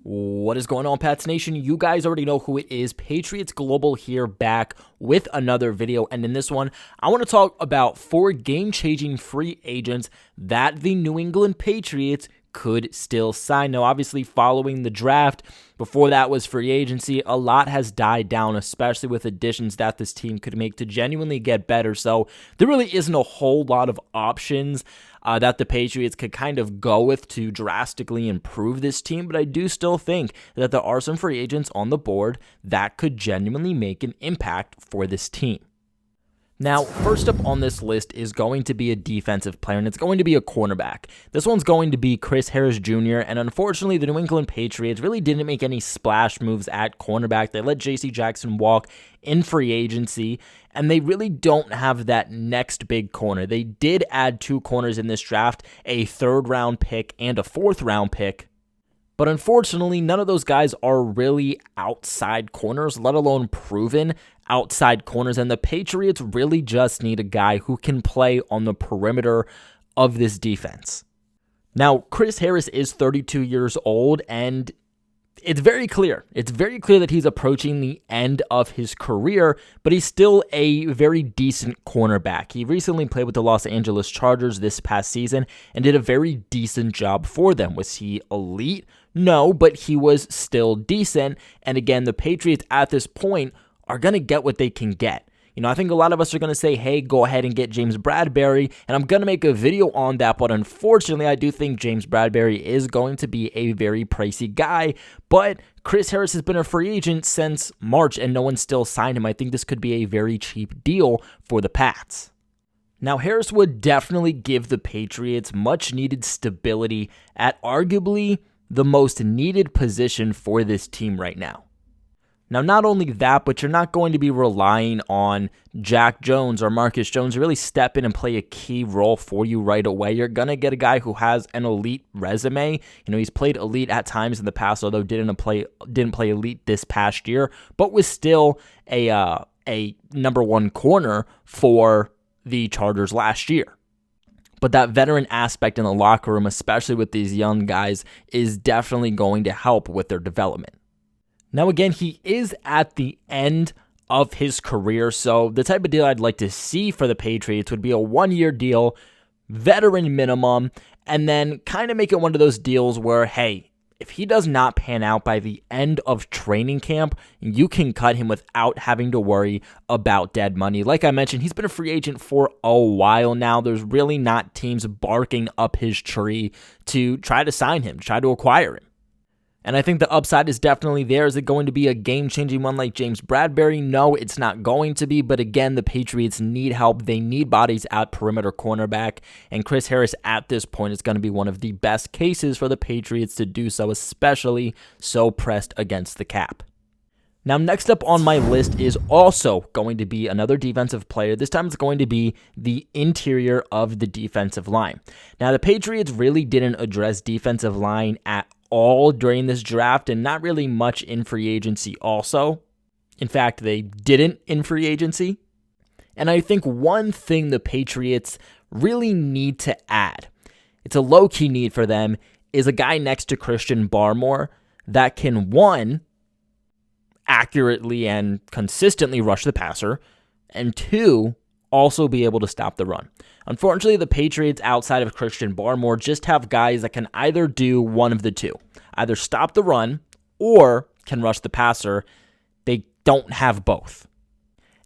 What is going on, Pats Nation? You guys already know who it is. Patriots Global here, back with another video. And in this one, I want to talk about 4 game-changing free agents that the New England Patriots could still sign. Now, obviously, following the draft, before that was free agency, a lot has died down, especially with additions that this team could make to genuinely get better. So there really isn't a whole lot of options that the Patriots could kind of go with to drastically improve this team, but I do still think that there are some free agents on the board that could genuinely make an impact for this team. Now, first up on this list is going to be a defensive player, and it's going to be a cornerback. This one's going to be Chris Harris Jr., and unfortunately, the New England Patriots really didn't make any splash moves at cornerback. They let J.C. Jackson walk in free agency, and they really don't have that next big corner. They did add 2 corners in this draft, a 3rd-round pick and a 4th-round pick. But unfortunately, none of those guys are really outside corners, let alone proven outside corners. And the Patriots really just need a guy who can play on the perimeter of this defense. Now, Chris Harris is 32 years old, and it's very clear. It's very clear that he's approaching the end of his career, but he's still a very decent cornerback. He recently played with the Los Angeles Chargers this past season and did a very decent job for them. Was he elite? No, but he was still decent. And again, the Patriots at this point are going to get what they can get. You know, I think a lot of us are going to say, hey, go ahead and get James Bradberry, and I'm going to make a video on that, but unfortunately, I do think James Bradberry is going to be a very pricey guy, but Chris Harris has been a free agent since March, and no one still signed him. I think this could be a very cheap deal for the Pats. Now, Harris would definitely give the Patriots much-needed stability at arguably the most needed position for this team right now. Now, not only that, but you're not going to be relying on Jack Jones or Marcus Jones to really step in and play a key role for you right away. You're going to get a guy who has an elite resume. You know, he's played elite at times in the past, although didn't play elite this past year, but was still a number 1 corner for the Chargers last year. But that veteran aspect in the locker room, especially with these young guys, is definitely going to help with their development. Now, again, he is at the end of his career, so the type of deal I'd like to see for the Patriots would be a 1-year deal, veteran minimum, and then kind of make it one of those deals where, hey, if he does not pan out by the end of training camp, you can cut him without having to worry about dead money. Like I mentioned, he's been a free agent for a while now. There's really not teams barking up his tree to try to sign him, to try to acquire him. And I think the upside is definitely there. Is it going to be a game-changing one like James Bradberry? No, it's not going to be. But again, the Patriots need help. They need bodies at perimeter cornerback. And Chris Harris at this point is going to be one of the best cases for the Patriots to do so, especially so pressed against the cap. Now, next up on my list is also going to be another defensive player. This time it's going to be the interior of the defensive line. Now, the Patriots really didn't address defensive line at all during this draft, and not really much in free agency also. In fact, they didn't in free agency. And I think one thing the Patriots really need to add, it's a low-key need for them, is a guy next to Christian Barmore that can, 1, accurately and consistently rush the passer, and 2, also be able to stop the run. Unfortunately, the Patriots outside of Christian Barmore just have guys that can either do one of the two. Either stop the run or can rush the passer. They don't have both.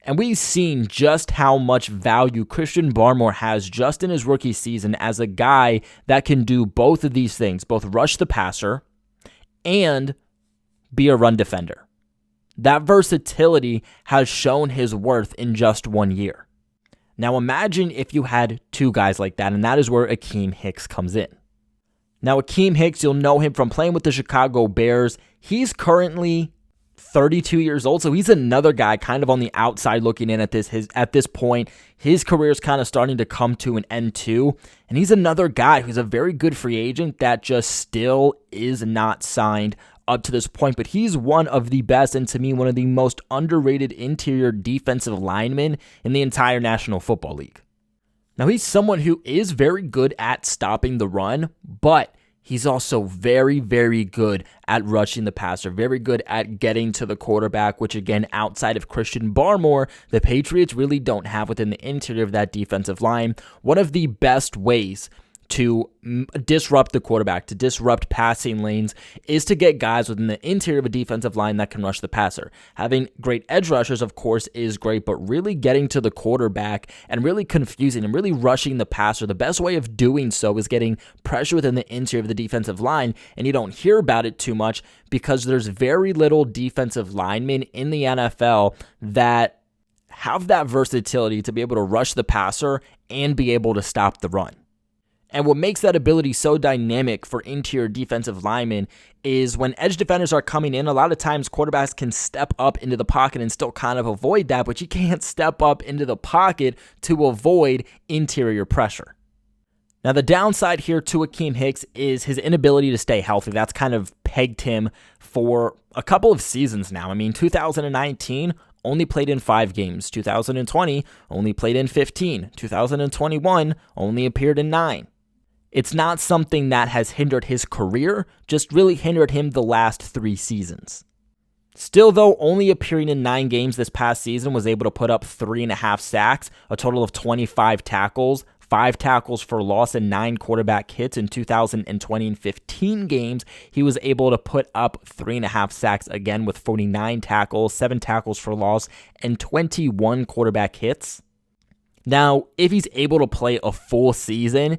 And we've seen just how much value Christian Barmore has just in his rookie season as a guy that can do both of these things, both rush the passer and be a run defender. That versatility has shown his worth in just 1 year. Now imagine if you had 2 guys like that, and that is where Akeem Hicks comes in. Now Akeem Hicks, you'll know him from playing with the Chicago Bears. He's currently 32 years old, so he's another guy kind of on the outside looking in at this point. His career is kind of starting to come to an end too, and he's another guy who's a very good free agent that just still is not signed up to this point, but he's one of the best, and to me, one of the most underrated interior defensive linemen in the entire National Football League. Now, he's someone who is very good at stopping the run, but He's also very, very good at rushing the passer, very good at getting to the quarterback, which again, outside of Christian Barmore, the Patriots really don't have within the interior of that defensive line. One of the best ways to disrupt the quarterback, to disrupt passing lanes, is to get guys within the interior of a defensive line that can rush the passer. Having great edge rushers, of course, is great, but really getting to the quarterback and really confusing and really rushing the passer, the best way of doing so is getting pressure within the interior of the defensive line, and you don't hear about it too much because there's very little defensive linemen in the NFL that have that versatility to be able to rush the passer and be able to stop the run. And what makes that ability so dynamic for interior defensive linemen is when edge defenders are coming in, a lot of times quarterbacks can step up into the pocket and still kind of avoid that, but you can't step up into the pocket to avoid interior pressure. Now, the downside here to Akeem Hicks is his inability to stay healthy. That's kind of pegged him for a couple of seasons now. I mean, 2019, only played in 5 games. 2020, only played in 15. 2021, only appeared in 9. It's not something that has hindered his career, just really hindered him the last 3 seasons. Still, though, only appearing in 9 games this past season, was able to put up 3.5 sacks, a total of 25 tackles, 5 tackles for loss, and 9 quarterback hits. In 2020 and 15 games, he was able to put up 3.5 sacks again with 49 tackles, 7 tackles for loss, and 21 quarterback hits. Now, if he's able to play a full season,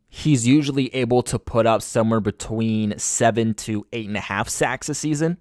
he's usually able to put up somewhere between 7 to 8.5 sacks a season.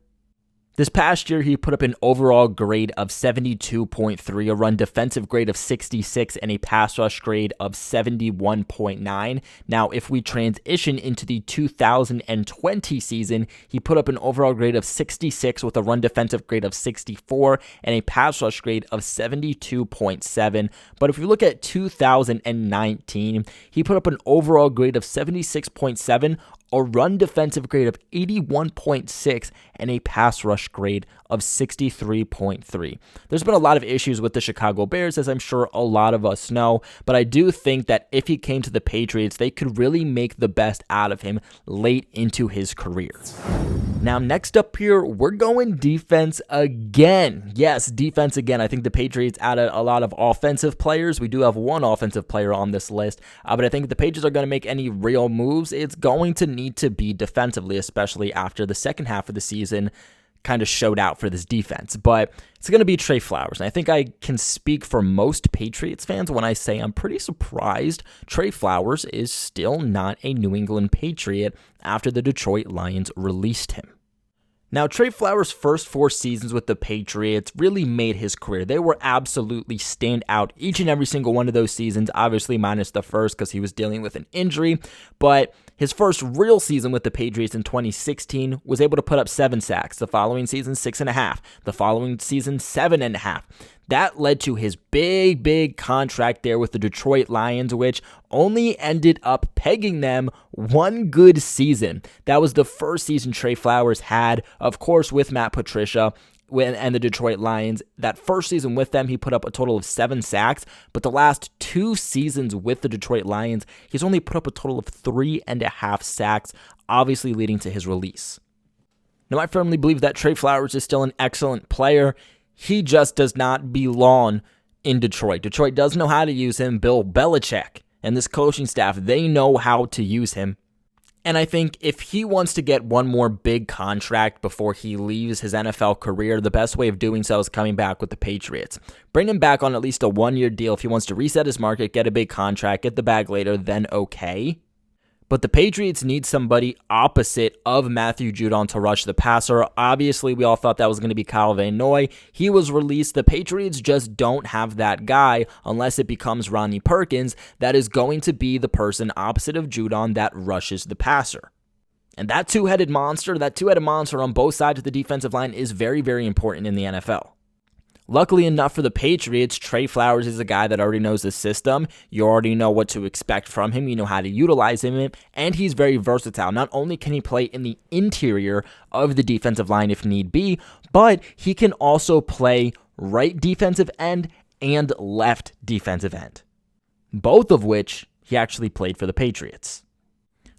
This past year, he put up an overall grade of 72.3, a run defensive grade of 66, and a pass rush grade of 71.9. Now, if we transition into the 2020 season, he put up an overall grade of 66 with a run defensive grade of 64 and a pass rush grade of 72.7. But if we look at 2019, he put up an overall grade of 76.7, a run defensive grade of 81.6, and a pass rush grade of 63.3. There's been a lot of issues with the Chicago Bears, as I'm sure a lot of us know, but I do think that if he came to the Patriots, they could really make the best out of him late into his career. Now, next up here, we're going defense again. Yes, defense again. I think the Patriots added a lot of offensive players. We do have one offensive player on this list, but I think if the Patriots are going to make any real moves, it's going to need to be defensively, especially after the second half of the season kind of showed out for this defense. But it's going to be Trey Flowers. And I think I can speak for most Patriots fans when I say I'm pretty surprised Trey Flowers is still not a New England Patriot after the Detroit Lions released him. Now, Trey Flowers' first 4 seasons with the Patriots really made his career. They were absolutely stand out each and every single one of those seasons, obviously minus the first because he was dealing with an injury. But his first real season with the Patriots in 2016 was able to put up 7 sacks. The following season, 6.5. The following season, 7.5. That led to his big contract there with the Detroit Lions, which only ended up pegging them 1 good season. That was the first season Trey Flowers had, of course, with Matt Patricia and the Detroit Lions. That first season with them, he put up a total of 7 sacks, but the last 2 seasons with the Detroit Lions, he's only put up a total of 3.5 sacks, obviously leading to his release. Now, I firmly believe that Trey Flowers is still an excellent player. He just does not belong in Detroit. Detroit does know how to use him. Bill Belichick and this coaching staff, they know how to use him. And I think if he wants to get one more big contract before he leaves his NFL career, the best way of doing so is coming back with the Patriots. Bring him back on at least a 1-year deal. If he wants to reset his market, get a big contract, get the bag later, then okay. But the Patriots need somebody opposite of Matthew Judon to rush the passer. Obviously, we all thought that was going to be Kyle Van Noy. He was released. The Patriots just don't have that guy unless it becomes Ronnie Perkins that is going to be the person opposite of Judon that rushes the passer. And that two-headed monster on both sides of the defensive line is very, very important in the NFL. Luckily enough for the Patriots, Trey Flowers is a guy that already knows the system. You already know what to expect from him. You know how to utilize him, and he's very versatile. Not only can he play in the interior of the defensive line if need be, but he can also play right defensive end and left defensive end, both of which he actually played for the Patriots.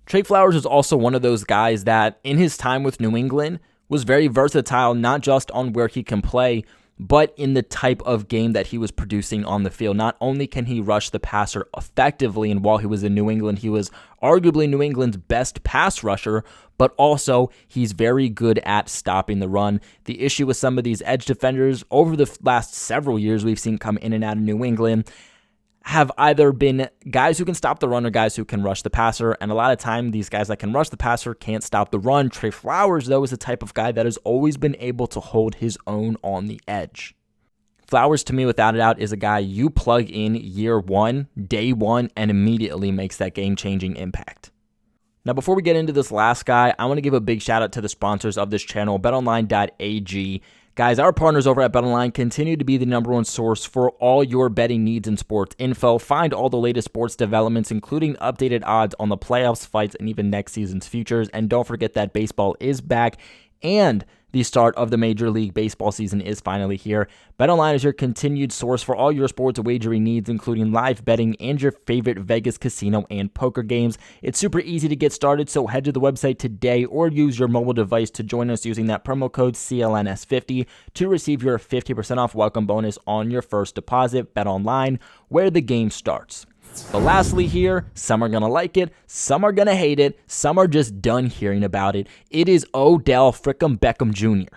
Trey Flowers is also one of those guys that in his time with New England was very versatile, not just on where he can play, but in the type of game that he was producing on the field. Not only can he rush the passer effectively, and while he was in New England, he was arguably New England's best pass rusher, but also he's very good at stopping the run. The issue with some of these edge defenders over the last several years we've seen come in and out of New England have either been guys who can stop the run or guys who can rush the passer, and a lot of time these guys that can rush the passer can't stop the run. Trey Flowers, though, is the type of guy that has always been able to hold his own on the edge. Flowers, to me, without a doubt, is a guy you plug in year one, day one, and immediately makes that game-changing impact. Now, before we get into this last guy, I want to give a big shout out to the sponsors of this channel, betonline.ag. Guys, our partners over at BetOnline continue to be the number one source for all your betting needs and sports info. Find all the latest sports developments, including updated odds on the playoffs, fights, and even next season's futures. And don't forget that baseball is back, and the start of the Major League Baseball season is finally here. BetOnline is your continued source for all your sports wagering needs, including live betting and your favorite Vegas casino and poker games. It's super easy to get started, so head to the website today or use your mobile device to join us using that promo code CLNS50 to receive your 50% off welcome bonus on your first deposit. BetOnline, where the game starts. But lastly here, some are going to like it, some are going to hate it, some are just done hearing about it. It is Odell frickin' Beckham Jr.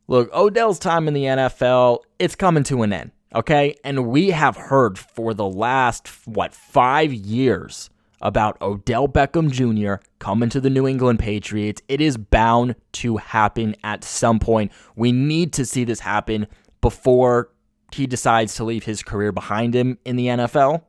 Look, Odell's time in the NFL, it's coming to an end, okay? And we have heard for the last, 5 years about Odell Beckham Jr. coming to the New England Patriots. It is bound to happen at some point. We need to see this happen before he decides to leave his career behind him in the NFL.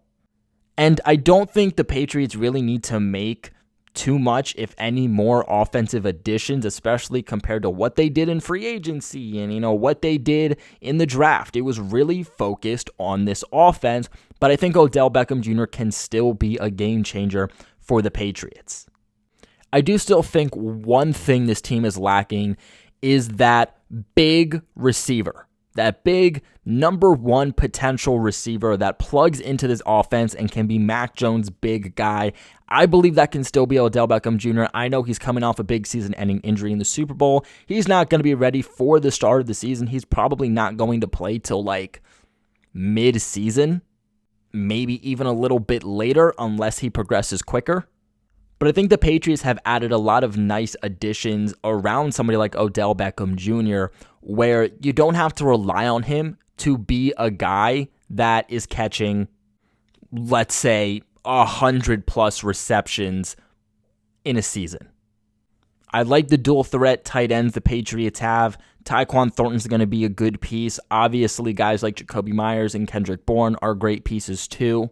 And I don't think the Patriots really need to make too much, if any, more offensive additions, especially compared to what they did in free agency and, what they did in the draft. It was really focused on this offense, but I think Odell Beckham Jr. can still be a game changer for the Patriots. I do still think one thing this team is lacking is that big receiver. That big number one potential receiver that plugs into this offense and can be Mac Jones' big guy. I believe that can still be Odell Beckham Jr. I know he's coming off a big season-ending injury in the Super Bowl. He's not going to be ready for the start of the season. He's probably not going to play till mid-season, maybe even a little bit later unless he progresses quicker. But I think the Patriots have added a lot of nice additions around somebody like Odell Beckham Jr., where you don't have to rely on him to be a guy that is catching, let's say, 100+ receptions in a season. I like the dual threat tight ends the Patriots have. Tyquan Thornton's going to be a good piece. Obviously, guys like Jacoby Myers and Kendrick Bourne are great pieces too.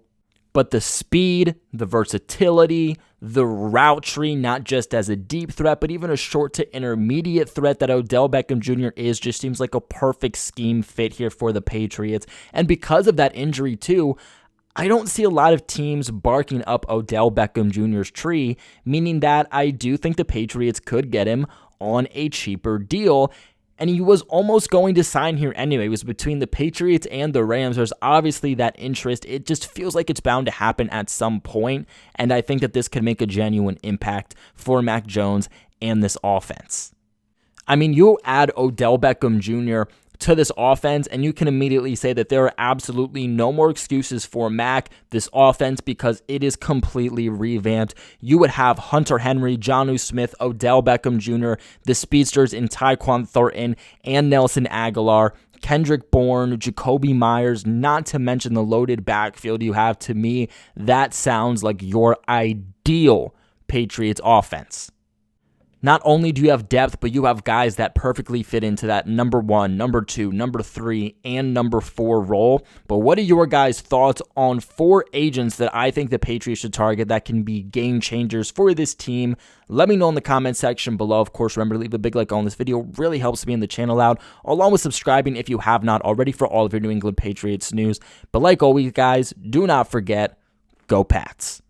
But the speed, the versatility, the route tree, not just as a deep threat, but even a short to intermediate threat that Odell Beckham Jr. is, just seems like a perfect scheme fit here for the Patriots. And because of that injury too, I don't see a lot of teams barking up Odell Beckham Jr.'s tree, meaning that I do think the Patriots could get him on a cheaper deal. And he was almost going to sign here anyway. It was between the Patriots and the Rams. There's obviously that interest. It just feels like it's bound to happen at some point. And I think that this could make a genuine impact for Mac Jones and this offense. I mean, you add Odell Beckham Jr. to this offense, and you can immediately say that there are absolutely no more excuses for Mac, this offense, because it is completely revamped. You would have Hunter Henry, Jonnu Smith, Odell Beckham Jr., the speedsters in Tyquan Thornton and Nelson Aguilar, Kendrick Bourne, Jacoby Myers, not to mention the loaded backfield you have. To me, that sounds like your ideal Patriots offense. Not only do you have depth, but you have guys that perfectly fit into that number 1, number 2, number 3, and number 4 role. But what are your guys' thoughts on 4 agents that I think the Patriots should target that can be game changers for this team? Let me know in the comment section below. Of course, remember to leave a big like on this video. It really helps me and the channel out, along with subscribing if you have not already for all of your New England Patriots news. But like always, guys, do not forget, go Pats.